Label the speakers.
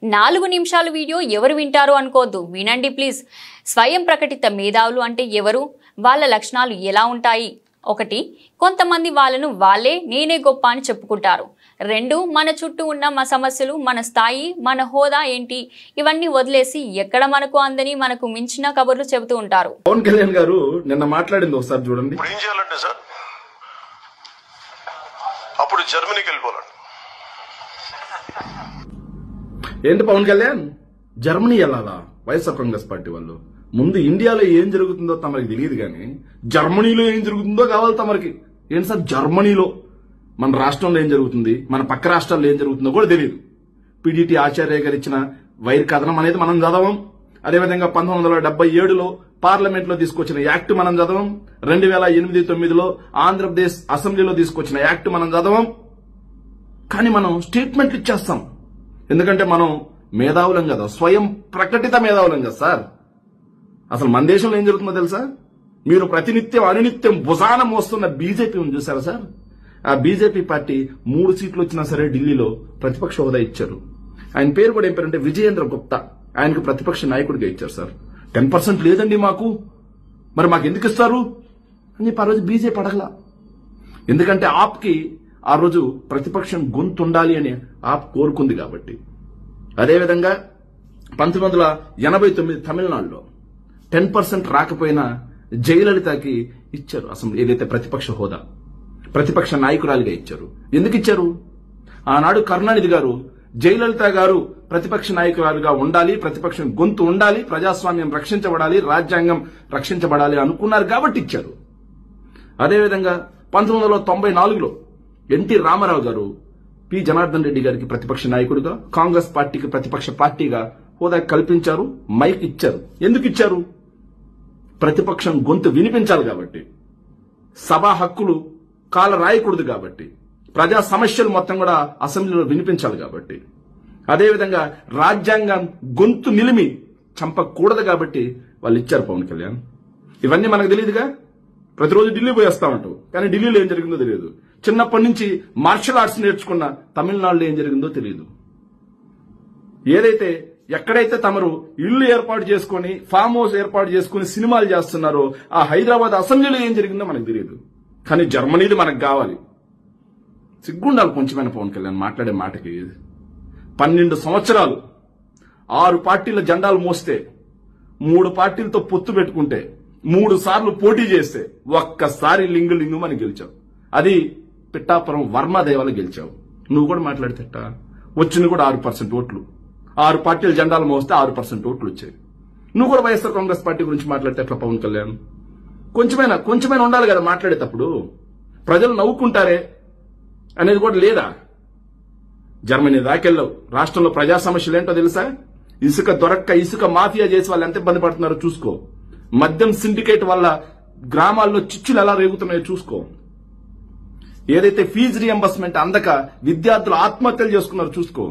Speaker 1: 4 నిమిషాల వీడియో ఎవరు వింటారు అనుకోవద్దు, వినండి ప్లీజ్. స్వయం ప్రకటిత మేధావులు అంటే ఎవరు, వాళ్ళ లక్షణాలు ఎలా ఉంటాయి? 1, కొంతమంది వాళ్ళను వాళ్ళే నేనే గొప్ప అని చెప్పుకుంటారు. 2, మన చుట్టూ ఉన్న సమస్యలు, మన స్థాయి, మన హోదా ఏంటి ఇవన్నీ వదిలేసి ఎక్కడ మనకు అందని మనకు మించిన కబుర్లు చెబుతూ ఉంటారు.
Speaker 2: పవన్ కళ్యాణ్ గారు నిన్న మాట్లాడింది ఒకసారి చూడండి.
Speaker 3: ఇప్పుడు ఏం చేయాలంటే సార్, అప్పుడు జర్మనీకి వెళ్ళిపోవాలండి.
Speaker 2: ఏంటి పవన్ కళ్యాణ్ జర్మనీ వెళ్ళాలా? వైఎస్ఆర్ కాంగ్రెస్ పార్టీ వాళ్ళు ముందు ఇండియాలో ఏం జరుగుతుందో తమరికి తెలియదు కానీ జర్మనీలో ఏం జరుగుతుందో కావాలి తమరికి. ఏంటి సార్ జర్మనీలో? మన రాష్ట్రంలో ఏం జరుగుతుంది, మన పక్క రాష్ట్రాల్లో ఏం జరుగుతుందో కూడా తెలియదు. పిడిటి ఆచార్య గారు ఇచ్చిన వైర్ కథనం అనేది మనం చదవం. అదేవిధంగా 1977లో పార్లమెంట్ లో తీసుకొచ్చిన యాక్ట్ మనం చదవం. 2008-9లో ఆంధ్రప్రదేశ్ అసెంబ్లీలో తీసుకొచ్చిన యాక్ట్ మనం చదవం. కానీ మనం స్టేట్మెంట్లు ఇచ్చేస్తాం. ఎందుకంటే మనం మేధావులం కదా, స్వయం ప్రకటిత మేధావులం కదా సార్. అసలు మన దేశంలో ఏం జరుగుతుందో తెలుసా? మీరు ప్రతినిత్యం అనునిత్యం భుజాన మోస్తున్న బీజేపీ ఉంది చూసారా సార్? ఆ బీజేపీ పార్టీ 3 సీట్లు వచ్చినా సరే ఢిల్లీలో ప్రతిపక్ష హోదా ఇచ్చారు. ఆయన పేరు కూడా ఏం పేరంటే విజయేంద్ర గుప్తా. ఆయనకు ప్రతిపక్ష నాయకుడిగా ఇచ్చారు సార్. 10% లేదండి మాకు, మరి మాకు ఎందుకు ఇస్తారు అని చెప్పి ఆ రోజు బీజేపీ అడగలా. ఎందుకంటే ఆప్కి ఆ రోజు ప్రతిపక్షం గొంతుండాలి అని ఆప్ కోరుకుంది కాబట్టి. అదేవిధంగా 1989 తమిళనాడులో 10% రాకపోయినా జయలలితకి ఇచ్చారు అసెంబ్లీ ఏదైతే ప్రతిపక్ష హోదా, ప్రతిపక్ష నాయకురాలిగా ఇచ్చారు. ఎందుకు ఇచ్చారు? ఆనాడు కరుణానిధి గారు జయలలిత గారు ప్రతిపక్ష నాయకురాలుగా ఉండాలి, ప్రతిపక్షం గొంతు ఉండాలి, ప్రజాస్వామ్యం రక్షించబడాలి, రాజ్యాంగం రక్షించబడాలి అనుకున్నారు కాబట్టి ఇచ్చారు. అదేవిధంగా 1994లో ఎన్టీ రామారావు గారు పి జనార్దన్ రెడ్డి గారికి ప్రతిపక్ష నాయకుడిగా, కాంగ్రెస్ పార్టీకి ప్రతిపక్ష పార్టీగా హోదా కల్పించారు, మైక్ ఇచ్చారు. ఎందుకు ఇచ్చారు? ప్రతిపక్షం గొంతు వినిపించాలి కాబట్టి, సభా హక్కులు కాల రాయకూడదు కాబట్టి, ప్రజా సమస్యలు మొత్తం కూడా అసెంబ్లీలో వినిపించాలి కాబట్టి, అదేవిధంగా రాజ్యాంగం గొంతు నిలిమి చంపకూడదు కాబట్టి వాళ్ళు ఇచ్చారు పవన్ కళ్యాణ్. ఇవన్నీ మనకు తెలియదుగా. ప్రతిరోజు ఢిల్లీ పోయి వస్తామంటావు, కానీ ఢిల్లీలో ఏం జరిగిందో తెలియదు. చిన్నప్పటి నుంచి మార్షల్ ఆర్ట్స్ నేర్చుకున్న తమిళనాడులో ఏం జరిగిందో తెలియదు. ఏదైతే ఎక్కడైతే తమరు ఇల్లు ఏర్పాటు చేసుకుని, ఫామ్ హౌస్ ఏర్పాటు చేసుకుని సినిమాలు చేస్తున్నారో ఆ హైదరాబాద్ అసెంబ్లీలో ఏం జరిగిందో మనకు తెలియదు. కానీ జర్మనీది మనకు కావాలి. సిగ్గుండాలి కొంచెమైన పవన్ కళ్యాణ్ మాట్లాడే మాటకి. 12 సంవత్సరాలు 6 పార్టీల జెండాలు మోస్తే, 3 పార్టీలతో పొత్తు పెట్టుకుంటే, 3 సార్లు పోటీ చేస్తే ఒక్కసారి లింగు అని గెలిచావు. అది పిఠాపురం వర్మదేవాల గెలిచావు. నువ్వు కూడా మాట్లాడితేట వచ్చింది కూడా 6% ఓట్లు. 6 పార్టీల జెండాలు మోస్తే 6% ఓట్లు వచ్చాయి. నువ్వు కూడా వైఎస్ఆర్ కాంగ్రెస్ పార్టీ గురించి మాట్లాడితే ఎట్లా పవన్ కళ్యాణ్? కొంచెమైనా ఉండాలి కదా మాట్లాడేటప్పుడు. ప్రజలు నవ్వుకుంటారే అనేది కూడా లేదా? జర్మనీ దాకెళ్ళావు. రాష్ట్రంలో ప్రజా సమస్యలు ఏంటో తెలుసా? ఇసుక దొరక్క ఇసుక మాఫియా చేసి వాళ్ళు ఎంత ఇబ్బంది పడుతున్నారో చూసుకో. మద్యం సిండికేట్ వల్ల గ్రామాల్లో చిచ్చులు ఎలా రేగుతున్నాయో చూసుకో. ఏదైతే ఫీజు రియంబర్స్మెంట్ అందక విద్యార్థులు ఆత్మహత్యలు చేసుకున్నారో చూసుకో.